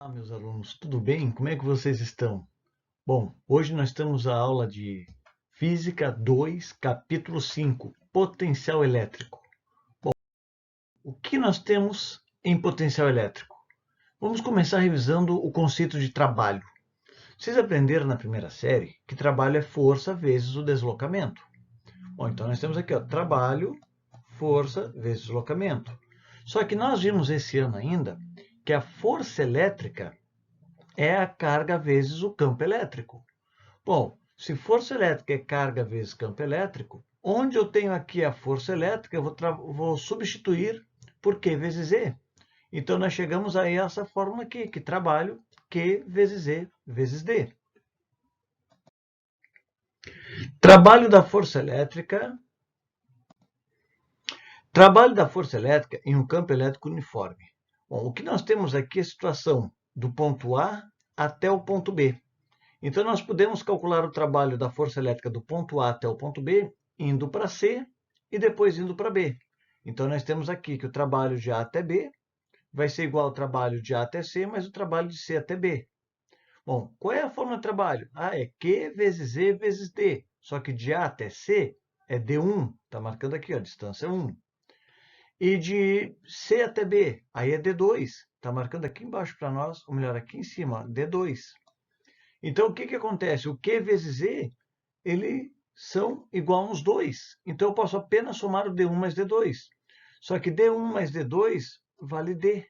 Olá, meus alunos, tudo bem? Como é que vocês estão? Bom, hoje nós temos a aula de Física 2, capítulo 5, potencial elétrico. O que nós temos em potencial elétrico? Vamos começar revisando o conceito de trabalho. Vocês aprenderam na primeira série que trabalho é força vezes o deslocamento. Bom, então nós temos aqui, trabalho, força vezes deslocamento. Só que nós vimos esse ano ainda que a força elétrica é a carga vezes o campo elétrico. Bom, se força elétrica é carga vezes campo elétrico, onde eu tenho aqui a força elétrica, eu vou substituir por Q vezes E. Então, nós chegamos a essa fórmula aqui, que trabalho Q vezes E vezes D. Trabalho da força elétrica. Trabalho da força elétrica em um campo elétrico uniforme. Bom, o que nós temos aqui é a situação do ponto A até o ponto B. Então, nós podemos calcular o trabalho da força elétrica do ponto A até o ponto B, indo para C e depois indo para B. Então, nós temos aqui que o trabalho de A até B vai ser igual ao trabalho de A até C, mais o trabalho de C até B. Bom, qual é a fórmula de trabalho? É Q vezes E vezes D. Só que de A até C é D1. Está marcando aqui, a distância 1. E de C até B, aí é D2. Está marcando aqui embaixo para nós, ou melhor, aqui em cima, D2. Então, o que acontece? O Q vezes E, eles são igual a uns 2. Então, eu posso apenas somar o D1 mais D2. Só que D1 mais D2 vale D.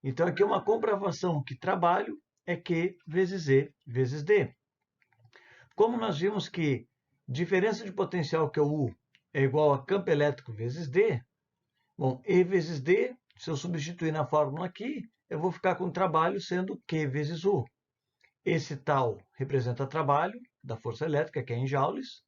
Então, aqui é uma comprovação que trabalho é Q vezes E vezes D. Como nós vimos que diferença de potencial, que é o U, é igual a campo elétrico vezes D, bom, E vezes D, se eu substituir na fórmula aqui, eu vou ficar com o trabalho sendo Q vezes U. Esse tal representa trabalho da força elétrica, que é em joules.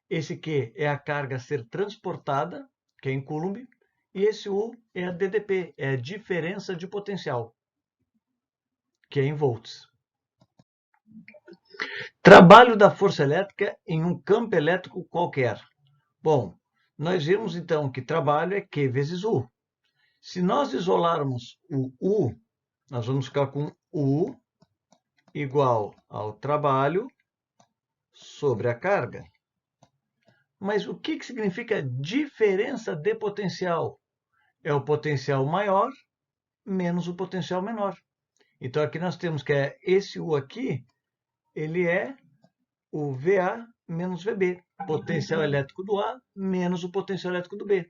Esse Q é a carga a ser transportada, que é em Coulomb. E esse U é a DDP, é a diferença de potencial, que é em volts. Trabalho da força elétrica em um campo elétrico qualquer. Bom, nós vimos então que trabalho é Q vezes U. Se nós isolarmos o U, nós vamos ficar com U igual ao trabalho sobre a carga. Mas o que significa diferença de potencial? É o potencial maior menos o potencial menor. Então, aqui nós temos que esse U aqui, ele é o VA menos VB. Potencial elétrico do A menos o potencial elétrico do B.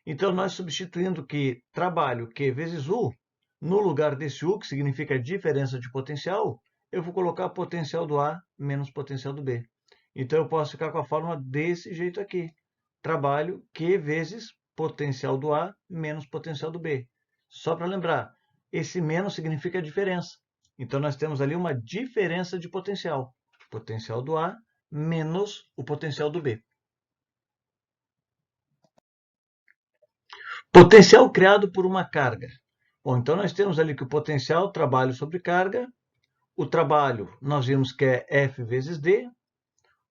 Então, nós substituindo que trabalho Q vezes U, no lugar desse U, que significa diferença de potencial, eu vou colocar potencial do A menos potencial do B. Então, eu posso ficar com a fórmula desse jeito aqui. Trabalho Q vezes potencial do A menos potencial do B. Só para lembrar, esse menos significa diferença. Então, nós temos ali uma diferença de potencial. Potencial do A menos o potencial do B. Potencial criado por uma carga. Bom, então nós temos ali que o potencial, trabalho sobre carga. O trabalho, nós vimos que é F vezes D.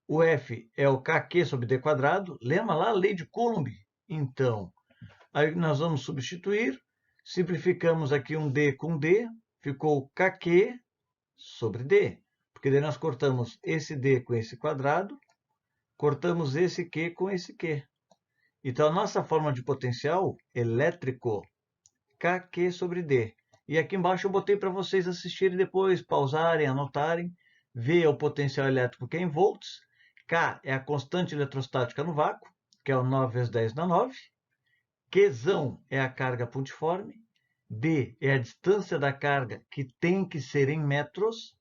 O F é o kq sobre d quadrado. Lembra lá a lei de Coulomb? Então, aí nós vamos substituir. Simplificamos aqui um D com D. Ficou kq sobre D. Porque daí nós cortamos esse D com esse quadrado. Cortamos esse Q com esse Q. Então, a nossa forma de potencial elétrico, kq sobre D. E aqui embaixo eu botei para vocês assistirem depois, pausarem, anotarem. V é o potencial elétrico que é em volts. K é a constante eletrostática no vácuo, que é o 9 vezes 10 na 9. Qzão é a carga pontiforme. D é a distância da carga, que tem que ser em metros.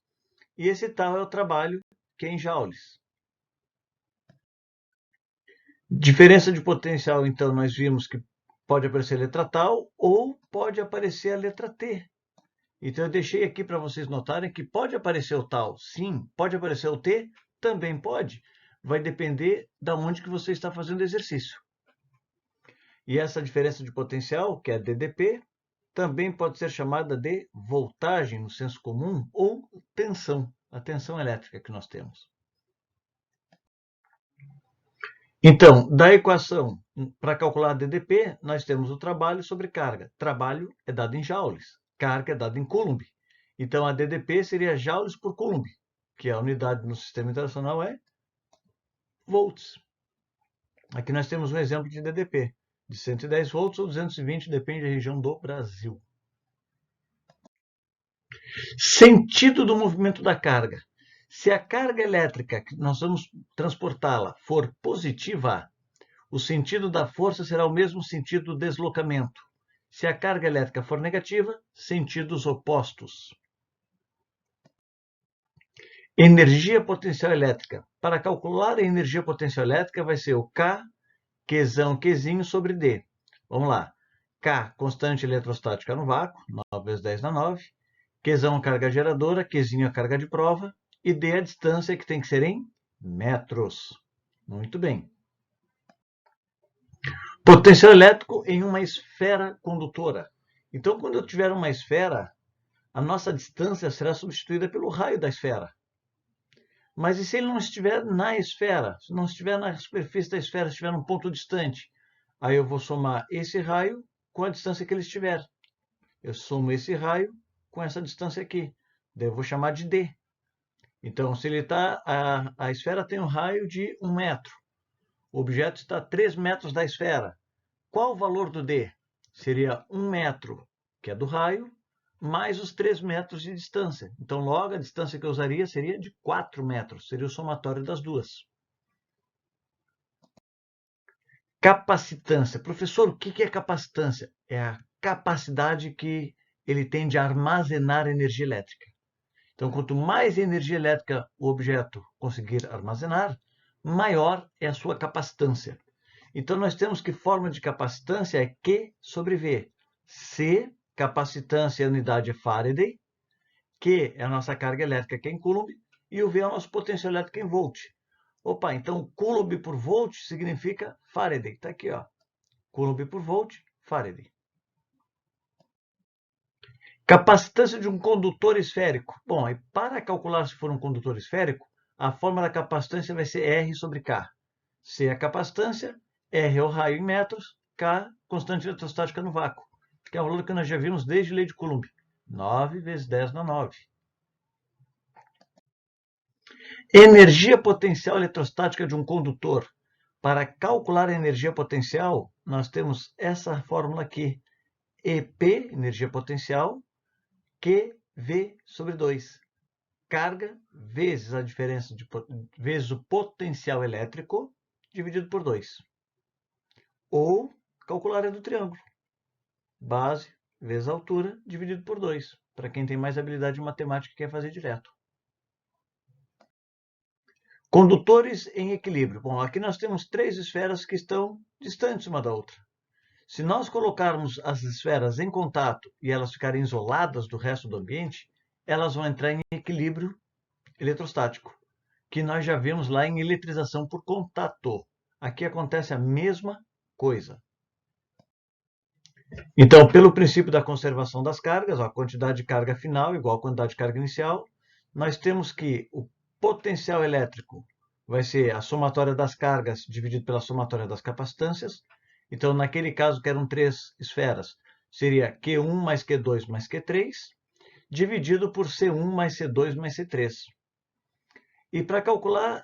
E esse tal é o trabalho, que é em joules. Diferença de potencial, então, nós vimos que pode aparecer a letra tal ou pode aparecer a letra T. Então, eu deixei aqui para vocês notarem que pode aparecer o tal, sim. Pode aparecer o T, também pode. Vai depender de onde que você está fazendo o exercício. E essa diferença de potencial, que é DDP, também pode ser chamada de voltagem no senso comum ou tensão, a tensão elétrica que nós temos. Então, da equação para calcular DDP, nós temos o trabalho sobre carga. Trabalho é dado em joules. carga é dada em Coulomb. Então, a DDP seria joules por Coulomb, que a unidade no sistema internacional é volts. Aqui nós temos um exemplo de DDP, de 110 volts ou 220, depende da região do Brasil. Sentido do movimento da carga. Se a carga elétrica que nós vamos transportá-la for positiva, o sentido da força será o mesmo sentido do deslocamento. Se a carga elétrica for negativa, sentidos opostos. Energia potencial elétrica. Para calcular a energia potencial elétrica, vai ser o K, Qzão, Qzinho sobre D. Vamos lá. K, constante eletrostática no vácuo, 9 vezes 10 na 9. Qzão, carga geradora, Qzinho, a carga de prova. E D, a distância, que tem que ser em metros. Muito bem. Potencial elétrico em uma esfera condutora. Então, quando eu tiver uma esfera, a nossa distância será substituída pelo raio da esfera. Mas e se ele não estiver na esfera? Se não estiver na superfície da esfera, estiver num ponto distante? Aí eu vou somar esse raio com a distância que ele estiver. Eu somo esse raio com essa distância aqui. Daí eu vou chamar de D. Então, se ele está, a esfera tem um raio de 1 metro. O objeto está a 3 metros da esfera. Qual o valor do D? Seria 1 metro, que é do raio, mais os 3 metros de distância. Então, logo, a distância que eu usaria seria de 4 metros. Seria o somatório das duas. Capacitância. Professor, o que é capacitância? É a capacidade que ele tem de armazenar energia elétrica. Então, quanto mais energia elétrica o objeto conseguir armazenar, maior é a sua capacitância. Então, nós temos que forma de capacitância é Q sobre V. C, capacitância, a unidade é Faraday. Q é a nossa carga elétrica, que é em Coulomb. E o V é o nosso potencial elétrico em volt. Opa, então Coulomb por volt significa Faraday. Está aqui, ó. Coulomb por volt, Faraday. Capacitância de um condutor esférico. Bom, e para calcular se for um condutor esférico, a fórmula da capacitância vai ser R sobre K. C é a capacitância, R é o raio em metros, K, constante eletrostática no vácuo, que é o valor que nós já vimos desde a lei de Coulomb. 9 vezes 10 na 9. Energia potencial eletrostática de um condutor. Para calcular a energia potencial, nós temos essa fórmula aqui. EP, energia potencial, QV sobre 2. Carga vezes a diferença vezes o potencial elétrico dividido por 2. Ou calcular a área do triângulo. Base vezes a altura dividido por 2. Para quem tem mais habilidade em matemática e quer fazer direto. Condutores em equilíbrio. Bom, aqui nós temos 3 esferas que estão distantes uma da outra. Se nós colocarmos as esferas em contato e elas ficarem isoladas do resto do ambiente, elas vão entrar em equilíbrio eletrostático, que nós já vimos lá em eletrização por contato. Aqui acontece a mesma coisa. Então, pelo princípio da conservação das cargas, a quantidade de carga final igual à quantidade de carga inicial, nós temos que o potencial elétrico vai ser a somatória das cargas dividido pela somatória das capacitâncias. Então, naquele caso que eram 3 esferas, seria Q1 mais Q2 mais Q3, dividido por C1 mais C2 mais C3. E para calcular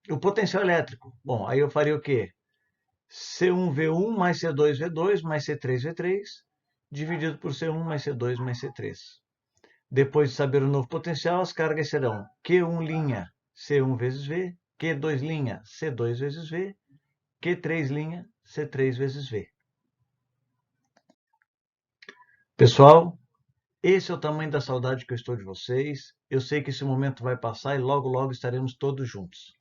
o potencial elétrico, bom, aí eu faria o quê? C1V1 mais C2V2 mais C3V3, dividido por C1 mais C2 mais C3. Depois de saber o novo potencial, as cargas serão Q1' C1 vezes V, Q2' C2 vezes V, Q3' C3 vezes V. Pessoal, esse é o tamanho da saudade que eu estou de vocês. Eu sei que esse momento vai passar e logo, logo estaremos todos juntos.